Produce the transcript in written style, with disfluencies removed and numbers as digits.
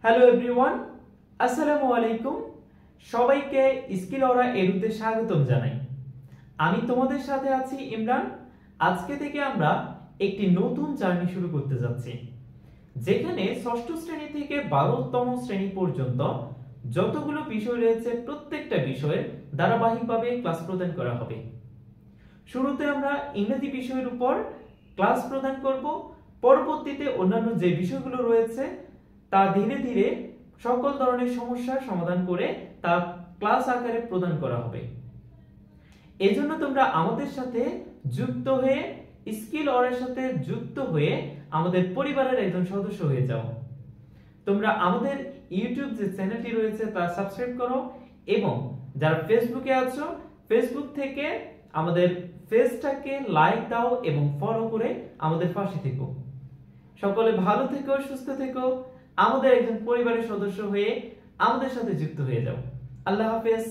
Hello everyone, আসসালামু আলাইকুম। সবাইকে স্কিল অরা এডুতে স্বাগতম জানাই। আমি তোমাদের সাথে আছি ইমরান। আজকে থেকে আমরা একটি নতুন জার্নি শুরু করতে যাচ্ছি, যেখানে ষষ্ঠ শ্রেণী থেকে 12তম শ্রেণী পর্যন্ত যতগুলো বিষয় রয়েছে প্রত্যেকটা বিষয়ের ধারাবাহিকভাবে ক্লাস প্রদান করা হবে। শুরুতে আমরা ইংরেজি বিষয়ের উপর ক্লাস প্রদান করব। পরবর্তীতে অন্যান্য যে বিষয়গুলো রয়েছে তা ধীরে ধীরে সকল ধরনের সমস্যার সমাধান করে তা ক্লাস আকারে প্রদান করা হবে। এজন্য তোমরা আমাদের সাথে যুক্ত হয়ে স্কিল অরের সাথে যুক্ত হয়ে আমাদের পরিবারের একজন সদস্য হয়ে যাও। তোমরা আমাদের ইউটিউব যে চ্যানেলটি রয়েছে তা সাবস্ক্রাইব করো, এবং যারা ফেসবুকে আছো ফেসবুক থেকে আমাদের পেজটাকে লাইক দাও এবং ফলো করে আমাদের পাশে থেকো। সকলে ভালো থেকো, সুস্থ থেকো, আমাদের একজন পরিবারের সদস্য হয়ে আমাদের সাথে যুক্ত হয়ে যাও। আল্লাহ হাফেজ।